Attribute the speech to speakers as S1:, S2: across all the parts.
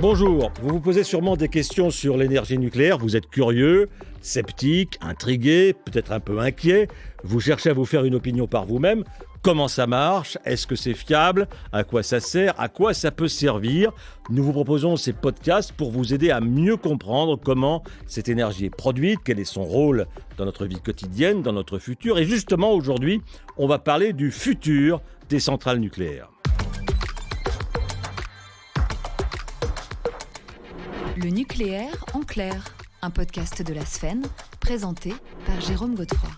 S1: Bonjour, vous vous posez sûrement des questions sur l'énergie nucléaire, vous êtes curieux, sceptique, intrigué, peut-être un peu inquiet, vous cherchez à vous faire une opinion par vous-même. Comment ça marche? Est-ce que c'est fiable? À quoi ça sert? À quoi ça peut servir? Nous vous proposons ces podcasts pour vous aider à mieux comprendre comment cette énergie est produite, quel est son rôle dans notre vie quotidienne, dans notre futur. Et justement, aujourd'hui, on va parler du futur des centrales nucléaires.
S2: Le nucléaire en clair, un podcast de la Sfen, présenté par Jérôme Godefroy.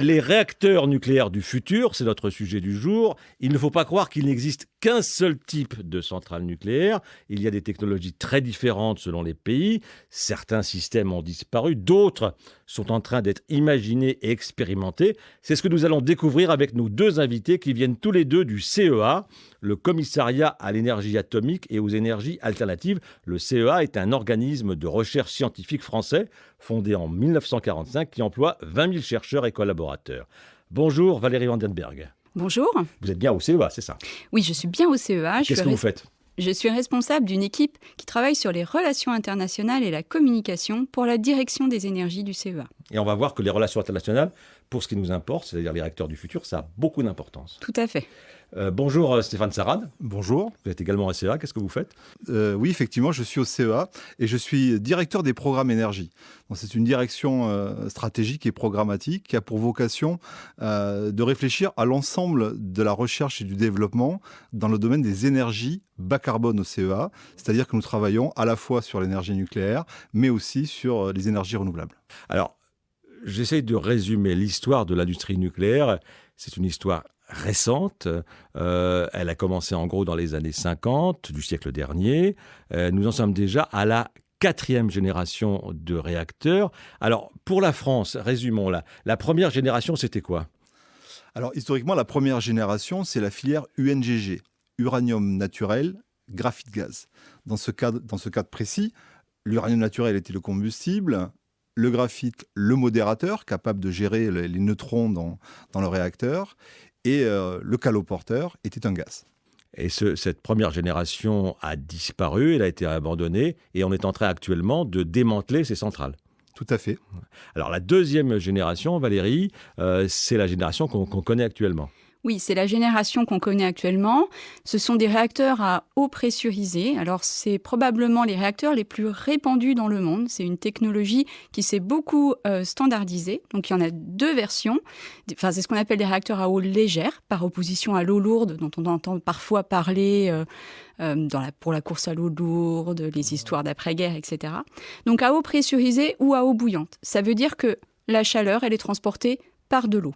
S1: Les réacteurs nucléaires du futur, c'est notre sujet du jour. Il ne faut pas croire qu'il n'existe qu'un seul type de centrale nucléaire. Il y a des technologies très différentes selon les pays. Certains systèmes ont disparu, d'autres sont en train d'être imaginés et expérimentés. C'est ce que nous allons découvrir avec nos deux invités qui viennent tous les deux du CEA, le Commissariat à l'énergie atomique et aux énergies alternatives. Le CEA est un organisme de recherche scientifique français fondé en 1945 qui emploie 20 000 chercheurs et collaborateurs. Bonjour Valérie Vandenberg.
S3: Bonjour.
S1: Vous êtes bien au CEA, c'est ça?
S3: Oui, je suis bien au CEA.
S1: Qu'est-ce que vous faites?
S3: Je suis responsable d'une équipe qui travaille sur les relations internationales et la communication pour la direction des énergies du CEA.
S1: Et on va voir que les relations internationales, pour ce qui nous importe, c'est-à-dire les réacteurs du futur, ça a beaucoup d'importance.
S3: Tout à fait.
S1: Bonjour Stéphane Sarad.
S4: Bonjour.
S1: Vous êtes également au CEA, qu'est-ce que vous faites?
S4: Oui, effectivement, je suis au CEA et je suis directeur des programmes énergie. Donc, c'est une direction stratégique et programmatique qui a pour vocation de réfléchir à l'ensemble de la recherche et du développement dans le domaine des énergies bas carbone au CEA, c'est-à-dire que nous travaillons à la fois sur l'énergie nucléaire, mais aussi sur les énergies renouvelables.
S1: Alors, j'essaie de résumer l'histoire de l'industrie nucléaire. C'est une histoire récente. Elle a commencé en gros dans les années 50 du siècle dernier. Nous en sommes déjà à la 4e génération de réacteurs. Alors, pour la France, résumons-la. La première génération, c'était quoi?
S4: Alors, historiquement, la première génération, c'est la filière UNGG, uranium naturel, graphite gaz. Dans ce cadre précis, l'uranium naturel était le combustible, le graphite, le modérateur, capable de gérer les neutrons dans le réacteur, et le caloporteur était un gaz.
S1: Et cette première génération a disparu, elle a été abandonnée, et on est en train actuellement de démanteler ces centrales.
S4: Tout à fait.
S1: Alors la deuxième génération, Valérie, c'est la génération qu'on connaît actuellement.
S3: Oui, c'est la génération qu'on connaît actuellement. Ce sont des réacteurs à eau pressurisée. Alors, c'est probablement les réacteurs les plus répandus dans le monde. C'est une technologie qui s'est beaucoup standardisée. Donc, il y en a deux versions. Enfin, c'est ce qu'on appelle des réacteurs à eau légère, par opposition à l'eau lourde, dont on entend parfois parler pour la course à l'eau lourde, les histoires d'après-guerre, etc. Donc, à eau pressurisée ou à eau bouillante. Ça veut dire que la chaleur, elle est transportée par de l'eau.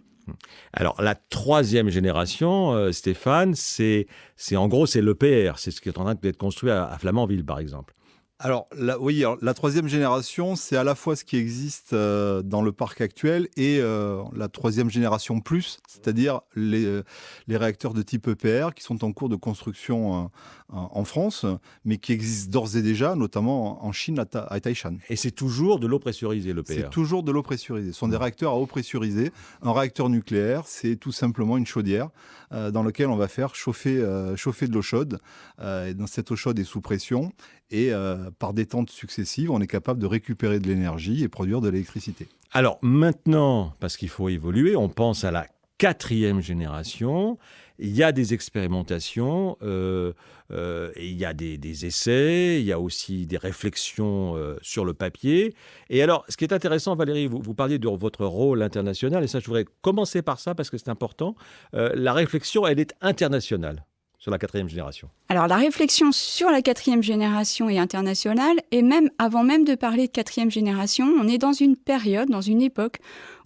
S1: Alors, la troisième génération, Stéphane, c'est en gros, c'est l'EPR. C'est ce qui est en train d'être construit à Flamanville, par exemple.
S4: Alors, la troisième génération, c'est à la fois ce qui existe dans le parc actuel et la troisième génération plus, c'est-à-dire les réacteurs de type EPR qui sont en cours de construction en France, mais qui existent d'ores et déjà, notamment en Chine, à Taishan.
S1: Et c'est toujours de l'eau pressurisée, l'EPR?
S4: C'est toujours de l'eau pressurisée. Ce sont des réacteurs à eau pressurisée. Un réacteur nucléaire, c'est tout simplement une chaudière dans laquelle on va faire chauffer de l'eau chaude. Et dans cette eau chaude est sous pression et par détente successive, on est capable de récupérer de l'énergie et produire de l'électricité.
S1: Alors maintenant, parce qu'il faut évoluer, on pense à la 4e génération. Il y a des expérimentations, il y a des essais, il y a aussi des réflexions sur le papier. Et alors, ce qui est intéressant, Valérie, vous parliez de votre rôle international, et ça, je voudrais commencer par ça parce que c'est important. La réflexion, elle est internationale sur la 4e génération.
S3: Alors, la réflexion sur la 4e génération est internationale, et même avant même de parler de 4e génération, on est dans une période, dans une époque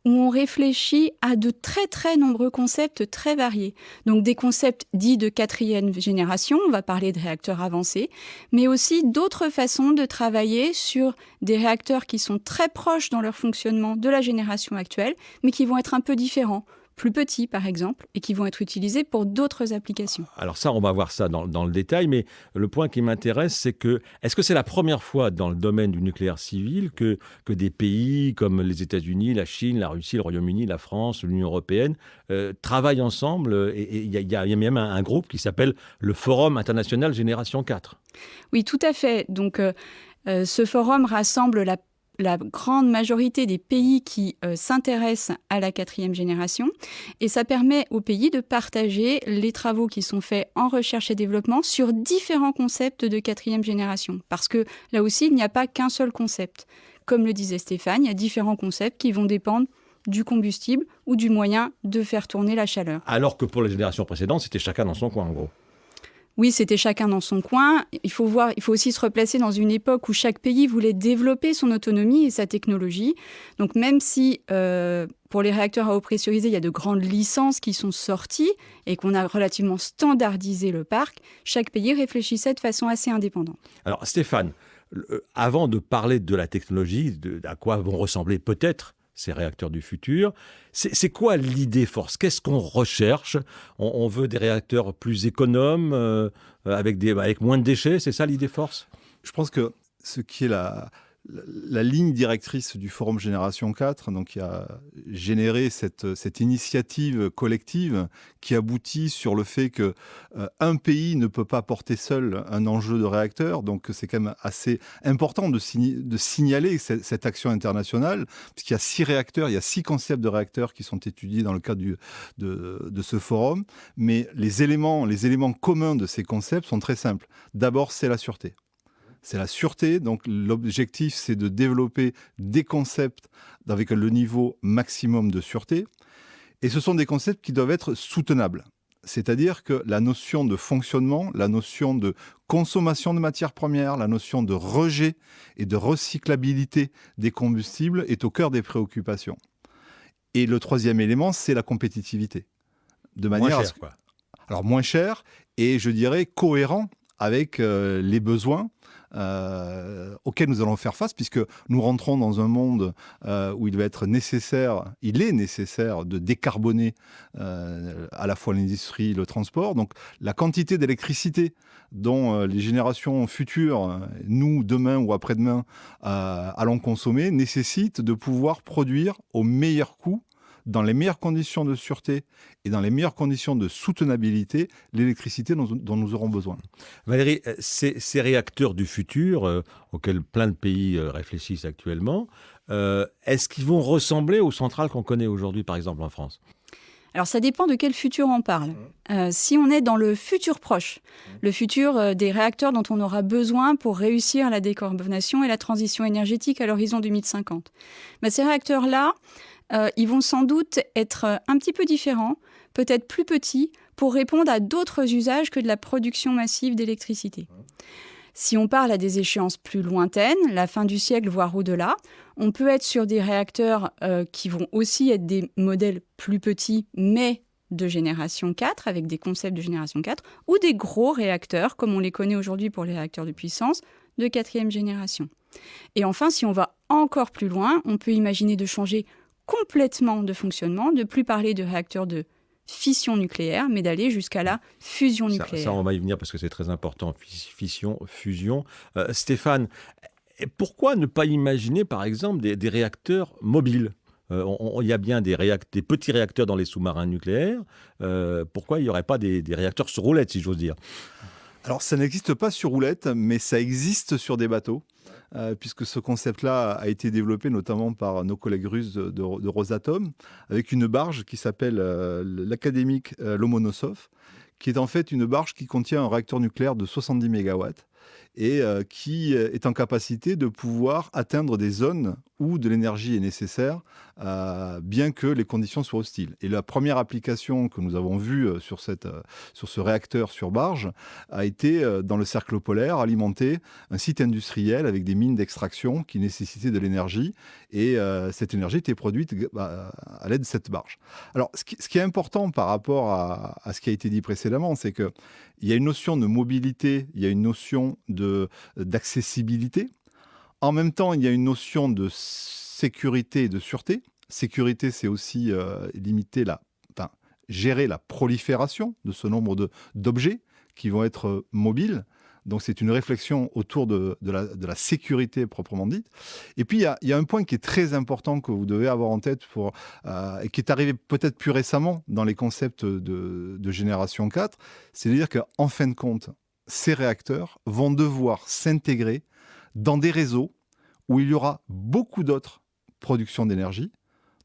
S3: où on réfléchit à de très très nombreux concepts très variés. Donc des concepts dits de 4e génération, on va parler de réacteurs avancés, mais aussi d'autres façons de travailler sur des réacteurs qui sont très proches dans leur fonctionnement de la génération actuelle, mais qui vont être un peu différents. plus petits, par exemple, et qui vont être utilisés pour d'autres applications.
S1: Alors ça, on va voir ça dans le détail, mais le point qui m'intéresse, c'est que, est-ce que c'est la première fois dans le domaine du nucléaire civil que des pays comme les États-Unis, la Chine, la Russie, le Royaume-Uni, la France, l'Union européenne travaillent ensemble, et il y a même un groupe qui s'appelle le Forum international Génération 4.
S3: Oui, tout à fait. Donc, ce forum rassemble la grande majorité des pays qui s'intéressent à la 4e génération, et ça permet aux pays de partager les travaux qui sont faits en recherche et développement sur différents concepts de 4e génération. Parce que là aussi, il n'y a pas qu'un seul concept. Comme le disait Stéphane, il y a différents concepts qui vont dépendre du combustible ou du moyen de faire tourner la chaleur.
S1: Alors que pour les générations précédentes, c'était chacun dans son coin, en gros.
S3: Oui, c'était chacun dans son coin. Il faut aussi se replacer dans une époque où chaque pays voulait développer son autonomie et sa technologie. Donc même si pour les réacteurs à eau pressurisée, il y a de grandes licences qui sont sorties et qu'on a relativement standardisé le parc, chaque pays réfléchissait de façon assez indépendante.
S1: Alors Stéphane, avant de parler de la technologie, à quoi vont ressembler peut-être ces réacteurs du futur, c'est quoi l'idée force? Qu'est-ce qu'on recherche? On veut des réacteurs plus économes, avec moins de déchets, c'est ça l'idée force?
S4: Je pense que ce qui est la ligne directrice du Forum Génération 4, donc qui a généré cette initiative collective qui aboutit sur le fait que un pays ne peut pas porter seul un enjeu de réacteur. Donc c'est quand même assez important de signaler cette action internationale, puisqu'il y a 6 réacteurs, il y a 6 concepts de réacteurs qui sont étudiés dans le cadre de ce forum. Mais les éléments communs de ces concepts sont très simples. D'abord, c'est la sûreté. C'est la sûreté, donc l'objectif c'est de développer des concepts avec le niveau maximum de sûreté. Et ce sont des concepts qui doivent être soutenables. C'est-à-dire que la notion de fonctionnement, la notion de consommation de matières premières, la notion de rejet et de recyclabilité des combustibles est au cœur des préoccupations. Et le troisième élément, c'est la compétitivité. De manière
S1: Moins cher, quoi.
S4: Alors moins cher et je dirais cohérent avec les besoins auxquels nous allons faire face, puisque nous rentrons dans un monde où il est nécessaire de décarboner à la fois l'industrie, le transport. Donc la quantité d'électricité dont les générations futures, nous, demain ou après-demain, allons consommer, nécessite de pouvoir produire au meilleur coût, dans les meilleures conditions de sûreté et dans les meilleures conditions de soutenabilité, l'électricité dont nous aurons besoin.
S1: Valérie, ces réacteurs du futur, auxquels plein de pays réfléchissent actuellement, est-ce qu'ils vont ressembler aux centrales qu'on connaît aujourd'hui, par exemple en France?
S3: Alors ça dépend de quel futur on parle. Si on est dans le futur proche, le futur des réacteurs dont on aura besoin pour réussir la décarbonation et la transition énergétique à l'horizon 2050, ces réacteurs-là, ils vont sans doute être un petit peu différents, peut-être plus petits, pour répondre à d'autres usages que de la production massive d'électricité. Si on parle à des échéances plus lointaines, la fin du siècle, voire au-delà, on peut être sur des réacteurs qui vont aussi être des modèles plus petits, mais de génération 4, avec des concepts de génération 4, ou des gros réacteurs, comme on les connaît aujourd'hui pour les réacteurs de puissance, de 4e génération. Et enfin, si on va encore plus loin, on peut imaginer de changer complètement de fonctionnement, de plus parler de réacteurs de fission nucléaire, mais d'aller jusqu'à la fusion nucléaire.
S1: Ça, on va y venir parce que c'est très important, fission, fusion. Stéphane, pourquoi ne pas imaginer, par exemple, des réacteurs mobiles? Il y a bien des petits réacteurs dans les sous-marins nucléaires. Pourquoi il n'y aurait pas des réacteurs sur roulette, si j'ose dire?
S4: Alors, ça n'existe pas sur roulette, mais ça existe sur des bateaux. Puisque ce concept-là a été développé notamment par nos collègues russes de Rosatom, avec une barge qui s'appelle l'académique Lomonosov, qui est en fait une barge qui contient un réacteur nucléaire de 70 MW et qui est en capacité de pouvoir atteindre des zones où de l'énergie est nécessaire, bien que les conditions soient hostiles. Et la première application que nous avons vue sur ce réacteur sur barge a été dans le cercle polaire, alimenter un site industriel avec des mines d'extraction qui nécessitaient de l'énergie. Et cette énergie était produite à l'aide de cette barge. Alors, ce qui est important par rapport à ce qui a été dit précédemment, c'est qu'il y a une notion de mobilité, il y a une notion d'accessibilité. En même temps, il y a une notion de sécurité et de sûreté. Sécurité, c'est aussi limiter la gérer la prolifération de ce nombre d'objets qui vont être mobiles. Donc, c'est une réflexion autour de la sécurité proprement dite. Et puis, il y a un point qui est très important que vous devez avoir en tête et qui est arrivé peut-être plus récemment dans les concepts de génération 4, c'est-à-dire qu'en fin de compte, ces réacteurs vont devoir s'intégrer dans des réseaux où il y aura beaucoup d'autres productions d'énergie,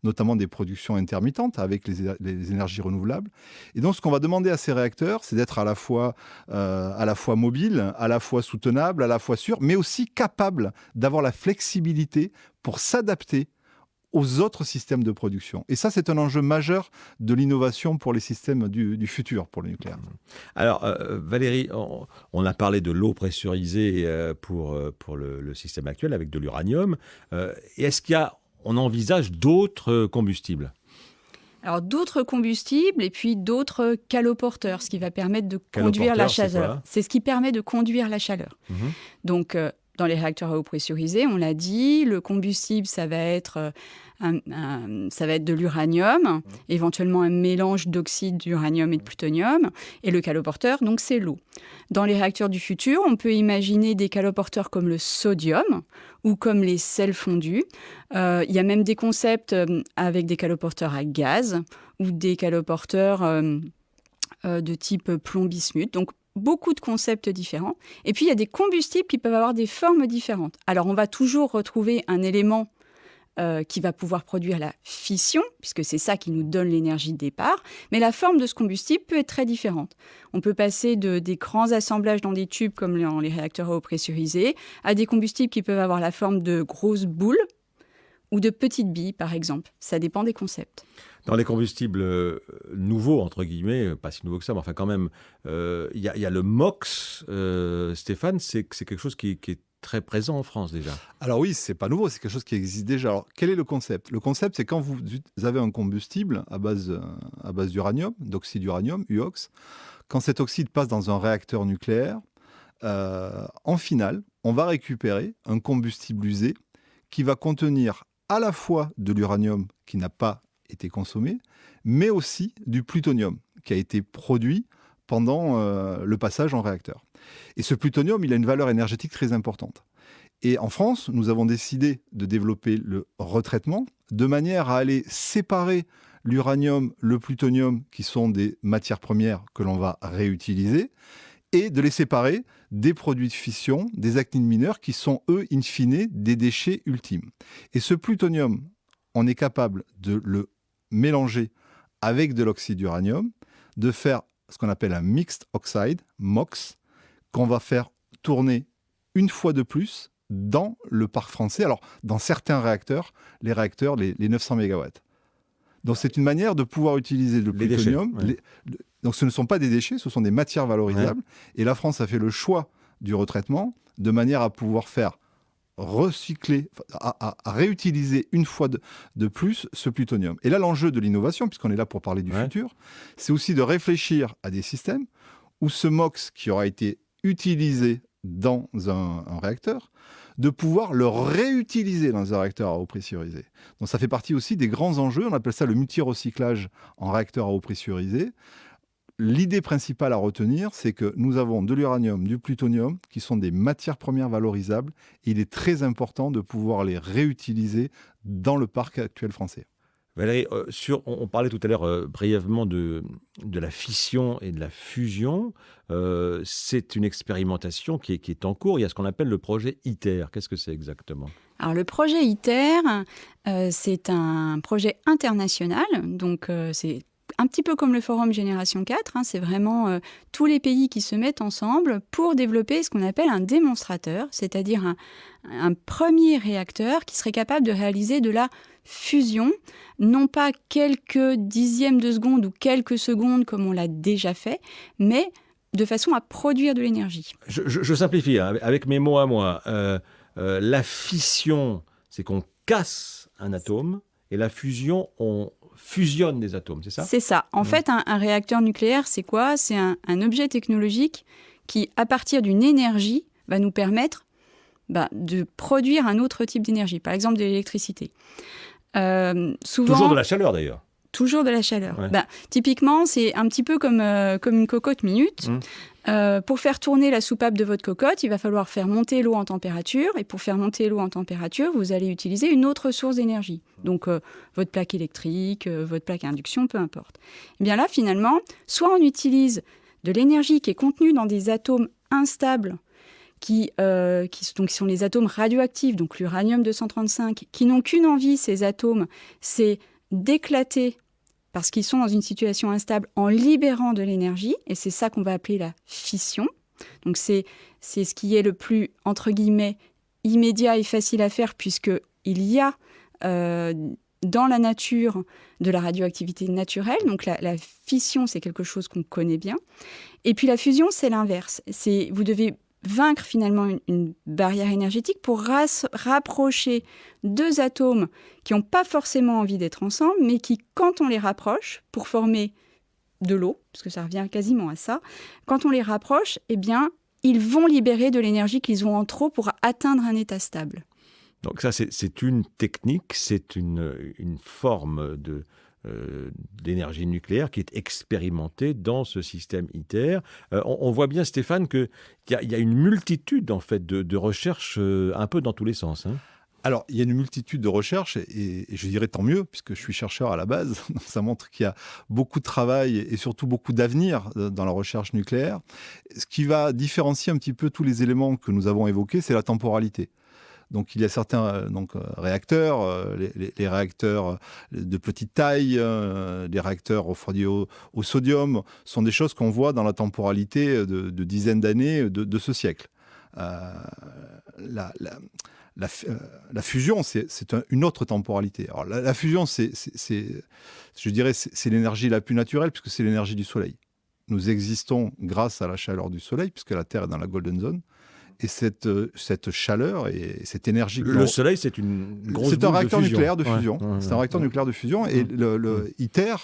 S4: notamment des productions intermittentes avec les énergies renouvelables. Et donc, ce qu'on va demander à ces réacteurs, c'est d'être à la fois mobiles, à la fois soutenables, à la fois sûrs, mais aussi capables d'avoir la flexibilité pour s'adapter aux autres systèmes de production. Et ça, c'est un enjeu majeur de l'innovation pour les systèmes du futur, pour le nucléaire.
S1: Alors, Valérie, on a parlé de l'eau pressurisée pour le système actuel avec de l'uranium. Et est-ce qu'on envisage d'autres combustibles ?
S3: Alors, d'autres combustibles et puis d'autres caloporteurs, ce qui va permettre de conduire la chaleur. C'est ce qui permet de conduire la chaleur. Donc, dans les réacteurs à eau pressurisée, on l'a dit, le combustible, ça va être de l'uranium, éventuellement un mélange d'oxyde d'uranium et de plutonium, et le caloporteur, donc c'est l'eau. Dans les réacteurs du futur, on peut imaginer des caloporteurs comme le sodium ou comme les sels fondus. Il y a même des concepts avec des caloporteurs à gaz ou des caloporteurs de type plomb-bismuth. Donc, beaucoup de concepts différents. Et puis, il y a des combustibles qui peuvent avoir des formes différentes. Alors, on va toujours retrouver un élément qui va pouvoir produire la fission, puisque c'est ça qui nous donne l'énergie de départ. Mais la forme de ce combustible peut être très différente. On peut passer des grands assemblages dans des tubes, comme dans les réacteurs à eau pressurisée, à des combustibles qui peuvent avoir la forme de grosses boules ou de petites billes, par exemple. Ça dépend des concepts.
S1: Dans les combustibles nouveaux, entre guillemets, pas si nouveaux que ça, mais enfin quand même, il y a le MOX. Stéphane, c'est quelque chose qui est très présent en France déjà.
S4: Alors oui, c'est pas nouveau, c'est quelque chose qui existe déjà. Alors, quel est le concept ? Le concept, c'est quand vous avez un combustible à base d'uranium, d'oxyde d'uranium, UOX, quand cet oxyde passe dans un réacteur nucléaire, en finale, on va récupérer un combustible usé qui va contenir à la fois de l'uranium qui n'a pas été consommé, mais aussi du plutonium qui a été produit pendant le passage en réacteur. Et ce plutonium, il a une valeur énergétique très importante. Et en France, nous avons décidé de développer le retraitement de manière à aller séparer l'uranium, le plutonium, qui sont des matières premières que l'on va réutiliser, et de les séparer des produits de fission, des actinides mineurs, qui sont, eux, in fine, des déchets ultimes. Et ce plutonium, on est capable de le mélanger avec de l'oxyde d'uranium, de faire ce qu'on appelle un mixed oxide, MOX, qu'on va faire tourner une fois de plus dans le parc français. Alors, dans certains réacteurs, les 900 MW. Donc, c'est une manière de pouvoir utiliser le plutonium. Donc, ce ne sont pas des déchets, ce sont des matières valorisables. Et la France a fait le choix du retraitement de manière à pouvoir faire recycler, à réutiliser une fois de plus ce plutonium. Et là, l'enjeu de l'innovation, puisqu'on est là pour parler du futur, c'est aussi de réfléchir à des systèmes où ce MOX qui aura été utilisé dans un réacteur, de pouvoir le réutiliser dans un réacteur à eau pressurisée. Donc ça fait partie aussi des grands enjeux, on appelle ça le multi-recyclage en réacteur à eau pressurisée. L'idée principale à retenir, c'est que nous avons de l'uranium, du plutonium, qui sont des matières premières valorisables. Et il est très important de pouvoir les réutiliser dans le parc actuel français.
S1: Valérie, on parlait tout à l'heure brièvement de la fission et de la fusion. C'est une expérimentation qui est en cours. Il y a ce qu'on appelle le projet ITER. Qu'est-ce que c'est exactement ?
S3: Alors, le projet ITER, c'est un projet international. Donc, c'est un petit peu comme le Forum Génération 4, c'est vraiment tous les pays qui se mettent ensemble pour développer ce qu'on appelle un démonstrateur, c'est-à-dire un premier réacteur qui serait capable de réaliser de la fusion, non pas quelques dixièmes de seconde ou quelques secondes comme on l'a déjà fait, mais de façon à produire de l'énergie.
S1: Je simplifie, avec mes mots à moi. La fission, c'est qu'on casse un atome, et la fusion, on fusionne des atomes, c'est ça ?
S3: C'est ça. En fait, un réacteur nucléaire, c'est quoi ? C'est un objet technologique qui, à partir d'une énergie, va nous permettre de produire un autre type d'énergie, par exemple de l'électricité.
S1: Toujours de la chaleur, d'ailleurs.
S3: Toujours de la chaleur.
S1: Ouais.
S3: Typiquement, c'est un petit peu comme une cocotte minute. Pour faire tourner la soupape de votre cocotte, il va falloir faire monter l'eau en température. Et pour faire monter l'eau en température, vous allez utiliser une autre source d'énergie. Donc, votre plaque électrique, votre plaque à induction, peu importe. Et bien là, finalement, soit on utilise de l'énergie qui est contenue dans des atomes instables, qui sont les atomes radioactifs, donc l'uranium-235, qui n'ont qu'une envie, ces atomes, c'est d'éclater parce qu'ils sont dans une situation instable en libérant de l'énergie, et c'est ça qu'on va appeler la fission. Donc c'est ce qui est le plus, entre guillemets, immédiat et facile à faire, puisqu'il y a dans la nature de la radioactivité naturelle. Donc la fission, c'est quelque chose qu'on connaît bien. Et puis la fusion, c'est l'inverse. Vous devez vaincre finalement une barrière énergétique pour rapprocher deux atomes qui n'ont pas forcément envie d'être ensemble, mais qui, quand on les rapproche, pour former de l'eau, parce que ça revient quasiment à ça, quand on les rapproche, eh bien, ils vont libérer de l'énergie qu'ils ont en trop pour atteindre un état stable.
S1: Donc ça, c'est une technique, c'est une forme d'énergie nucléaire qui est expérimentée dans ce système ITER. On voit bien, Stéphane, qu'il y a une multitude en fait, de recherches un peu dans tous les sens.
S4: Alors, il y a une multitude de recherches et je dirais tant mieux, puisque je suis chercheur à la base. Ça montre qu'il y a beaucoup de travail et surtout beaucoup d'avenir dans la recherche nucléaire. Ce qui va différencier un petit peu tous les éléments que nous avons évoqués, c'est la temporalité. Donc, il y a certains réacteurs, les réacteurs de petite taille, les réacteurs refroidis au sodium, sont des choses qu'on voit dans la temporalité de dizaines d'années de ce siècle. La fusion, c'est une autre temporalité. Alors, la fusion, je dirais, c'est l'énergie la plus naturelle, puisque c'est l'énergie du Soleil. Nous existons grâce à la chaleur du Soleil, puisque la Terre est dans la Golden Zone. Et cette chaleur et cette énergie...
S1: Le Soleil, c'est une grosse boule de fusion.
S4: C'est un réacteur nucléaire de fusion.
S1: Ouais.
S4: C'est un réacteur nucléaire de fusion. Et le ITER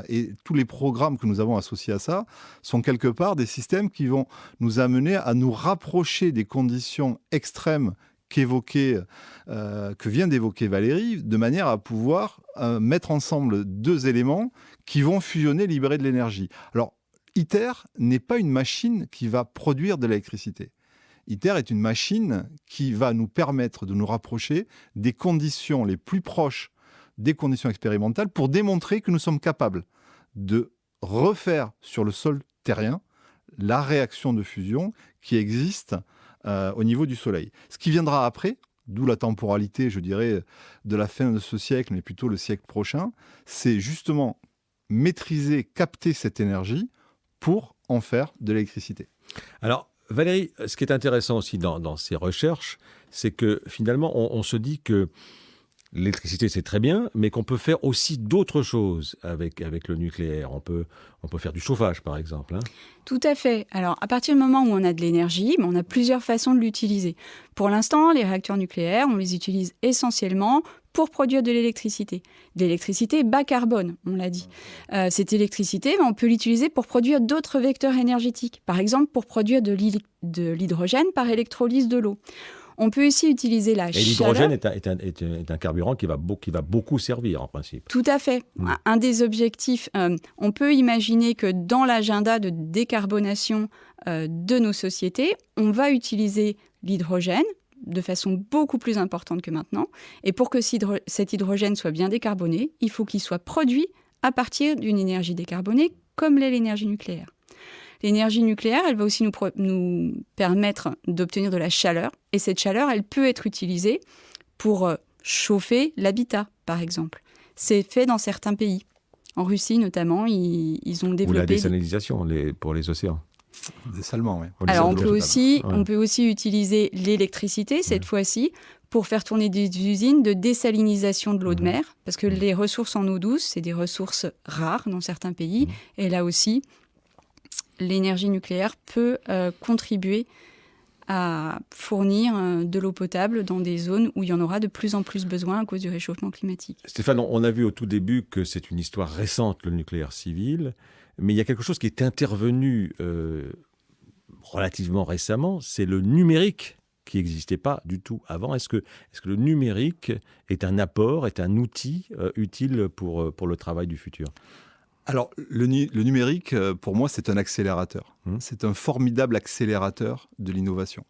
S4: et tous les programmes que nous avons associés à ça sont quelque part des systèmes qui vont nous amener à nous rapprocher des conditions extrêmes que vient d'évoquer Valérie, de manière à pouvoir mettre ensemble deux éléments qui vont fusionner, libérer de l'énergie. Alors, ITER n'est pas une machine qui va produire de l'électricité. ITER est une machine qui va nous permettre de nous rapprocher des conditions les plus proches des conditions expérimentales pour démontrer que nous sommes capables de refaire sur le sol terrien la réaction de fusion qui existe au niveau du Soleil. Ce qui viendra après, d'où la temporalité, je dirais, de la fin de ce siècle, mais plutôt le siècle prochain, c'est justement maîtriser, capter cette énergie pour en faire de l'électricité.
S1: Alors, Valérie, ce qui est intéressant aussi dans ces recherches, c'est que finalement, on se dit que l'électricité, c'est très bien, mais qu'on peut faire aussi d'autres choses avec le nucléaire. On peut faire du chauffage, par exemple.
S3: Tout à fait. Alors, à partir du moment où on a de l'énergie, on a plusieurs façons de l'utiliser. Pour l'instant, les réacteurs nucléaires, on les utilise essentiellement pour produire de l'électricité. De l'électricité bas carbone, on l'a dit. Cette électricité, on peut l'utiliser pour produire d'autres vecteurs énergétiques. Par exemple, pour produire de l'hydrogène par électrolyse de l'eau. On peut aussi utiliser la chaleur.
S1: Et l'hydrogène est un carburant qui va beaucoup servir, en principe.
S3: Tout à fait. Un des objectifs, on peut imaginer que dans l'agenda de décarbonation de nos sociétés, on va utiliser l'hydrogène de façon beaucoup plus importante que maintenant. Et pour que cet hydrogène soit bien décarboné, il faut qu'il soit produit à partir d'une énergie décarbonée, comme l'est l'énergie nucléaire. L'énergie nucléaire, elle va aussi nous permettre d'obtenir de la chaleur. Et cette chaleur, elle peut être utilisée pour chauffer l'habitat, par exemple. C'est fait dans certains pays. En Russie, notamment, ils ont développé...
S1: Ou la désalinisation pour les océans.
S4: Dessalement, oui.
S3: Alors, on peut aussi utiliser l'électricité, cette fois-ci, pour faire tourner des usines de désalinisation de l'eau de mer. Parce que les ressources en eau douce, c'est des ressources rares dans certains pays. Et là aussi, l'énergie nucléaire peut contribuer à fournir de l'eau potable dans des zones où il y en aura de plus en plus besoin à cause du réchauffement climatique.
S1: Stéphane, on a vu au tout début que c'est une histoire récente, le nucléaire civil, mais il y a quelque chose qui est intervenu relativement récemment, c'est le numérique qui n'existait pas du tout avant. Est-ce que le numérique est un apport, est un outil utile pour le travail du futur ?
S4: Alors, le numérique, pour moi, c'est un accélérateur. C'est un formidable accélérateur de l'innovation,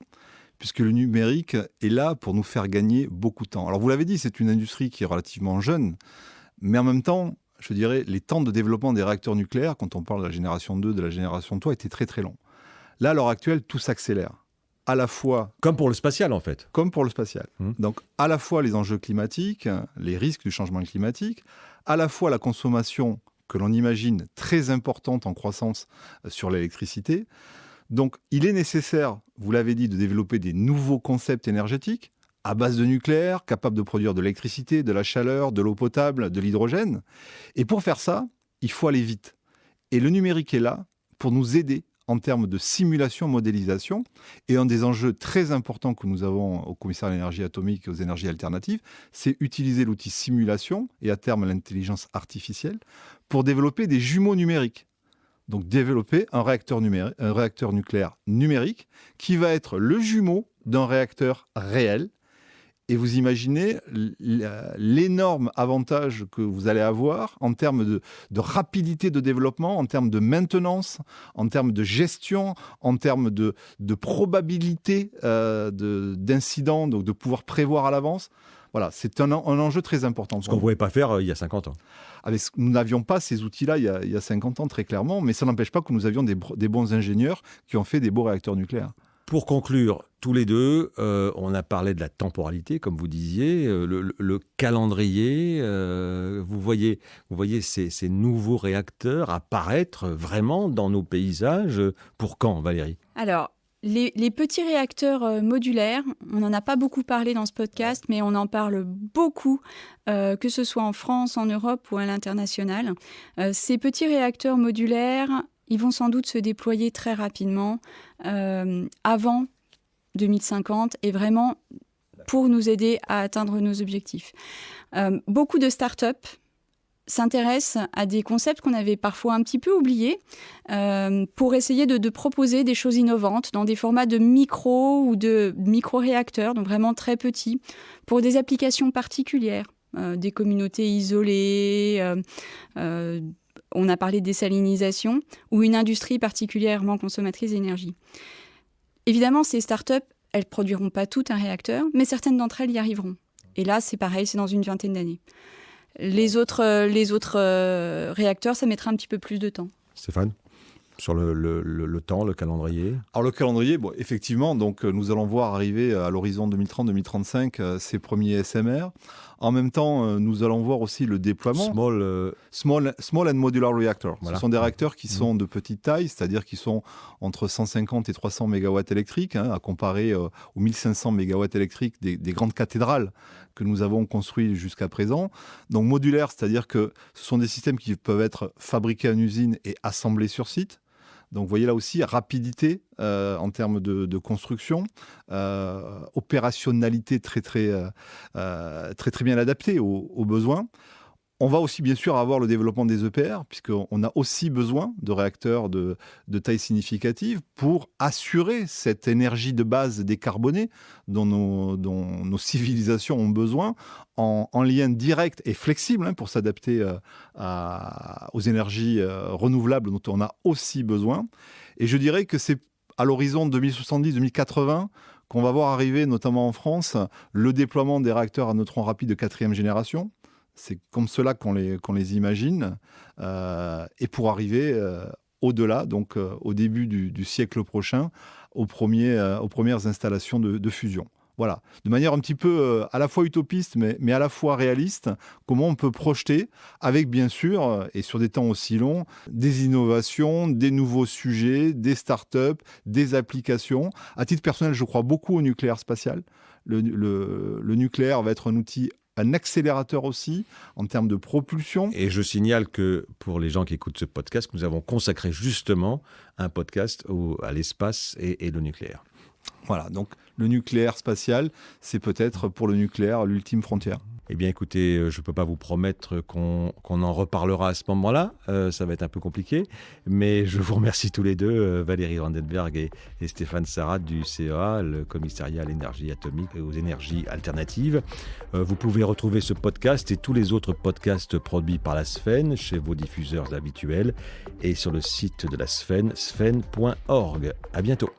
S4: puisque le numérique est là pour nous faire gagner beaucoup de temps. Alors, vous l'avez dit, c'est une industrie qui est relativement jeune, mais en même temps, je dirais, les temps de développement des réacteurs nucléaires, quand on parle de la génération 2, de la génération 3, étaient très très longs. Là, à l'heure actuelle, tout s'accélère. À la fois...
S1: Comme pour le spatial, en fait.
S4: Comme pour le spatial. Donc, à la fois les enjeux climatiques, les risques du changement climatique, à la fois la consommation que l'on imagine très importante en croissance sur l'électricité. Donc, il est nécessaire, vous l'avez dit, de développer des nouveaux concepts énergétiques à base de nucléaire, capables de produire de l'électricité, de la chaleur, de l'eau potable, de l'hydrogène. Et pour faire ça, il faut aller vite. Et le numérique est là pour nous aider en termes de simulation, modélisation. Et un des enjeux très importants que nous avons au commissariat à l'énergie atomique et aux énergies alternatives, c'est utiliser l'outil simulation et à terme l'intelligence artificielle pour développer des jumeaux numériques. Donc développer un réacteur nucléaire numérique qui va être le jumeau d'un réacteur réel. Et vous imaginez l'énorme avantage que vous allez avoir en termes de rapidité de développement, en termes de maintenance, en termes de gestion, en termes de probabilité d'incidents, donc de pouvoir prévoir à l'avance. Voilà, c'est un enjeu très important.
S1: Ce qu'on ne pouvait pas faire il y a 50 ans.
S4: Nous n'avions pas ces outils-là il y a 50 ans, très clairement, mais ça n'empêche pas que nous avions des bons ingénieurs qui ont fait des beaux réacteurs nucléaires.
S1: Pour conclure, tous les deux, on a parlé de la temporalité, comme vous disiez, le calendrier. Vous voyez ces nouveaux réacteurs apparaître vraiment dans nos paysages. Pour quand, Valérie ?
S3: Alors, les petits réacteurs modulaires, on n'en a pas beaucoup parlé dans ce podcast, mais on en parle beaucoup, que ce soit en France, en Europe ou à l'international. Ces petits réacteurs modulaires, ils vont sans doute se déployer très rapidement avant 2050 et vraiment pour nous aider à atteindre nos objectifs. Beaucoup de startups s'intéressent à des concepts qu'on avait parfois un petit peu oubliés pour essayer de proposer des choses innovantes dans des formats de micro ou de micro-réacteurs, donc vraiment très petits, pour des applications particulières, des communautés isolées, on a parlé de désalinisation, ou une industrie particulièrement consommatrice d'énergie. Évidemment, ces startups, elles ne produiront pas tout un réacteur, mais certaines d'entre elles y arriveront. Et là, c'est pareil, c'est dans une vingtaine d'années. Les autres réacteurs, ça mettra un petit peu plus de temps.
S1: Stéphane ? Sur le temps, le calendrier ?
S4: Alors le calendrier, effectivement, donc, nous allons voir arriver à l'horizon 2030-2035 ces premiers SMR. En même temps, nous allons voir aussi le déploiement. Small and Modular Reactor. Voilà. Ce sont des réacteurs qui sont de petite taille, c'est-à-dire qui sont entre 150 et 300 MW électriques, à comparer aux 1500 MW électriques des grandes cathédrales que nous avons construites jusqu'à présent. Donc modulaire, c'est-à-dire que ce sont des systèmes qui peuvent être fabriqués en usine et assemblés sur site. Donc, vous voyez là aussi, rapidité en termes de construction, opérationnalité très bien adaptée aux besoins. On va aussi, bien sûr, avoir le développement des EPR, puisqu'on a aussi besoin de réacteurs de taille significative pour assurer cette énergie de base décarbonée dont nos civilisations ont besoin, en lien direct et flexible pour s'adapter aux énergies renouvelables dont on a aussi besoin. Et je dirais que c'est à l'horizon 2070-2080 qu'on va voir arriver, notamment en France, le déploiement des réacteurs à neutrons rapides de 4e génération. C'est comme cela qu'on les imagine. Et pour arriver au-delà, donc au début du siècle prochain, aux premières installations de fusion. Voilà, de manière un petit peu à la fois utopiste, mais à la fois réaliste, comment on peut projeter, avec bien sûr, et sur des temps aussi longs, des innovations, des nouveaux sujets, des startups, des applications. À titre personnel, je crois beaucoup au nucléaire spatial. Le nucléaire va être un outil, un accélérateur aussi, en termes de propulsion.
S1: Et je signale que pour les gens qui écoutent ce podcast, nous avons consacré justement un podcast à l'espace et le nucléaire.
S4: Voilà, donc le nucléaire spatial, c'est peut-être pour le nucléaire l'ultime frontière.
S1: Eh bien, écoutez, je ne peux pas vous promettre qu'on en reparlera à ce moment-là. Ça va être un peu compliqué. Mais je vous remercie tous les deux, Valérie Vandenberg et Stéphane Sarrat du CEA, le commissariat à l'énergie atomique et aux énergies alternatives. Vous pouvez retrouver ce podcast et tous les autres podcasts produits par la Sfen chez vos diffuseurs habituels et sur le site de la Sfen, sfen.org. À bientôt.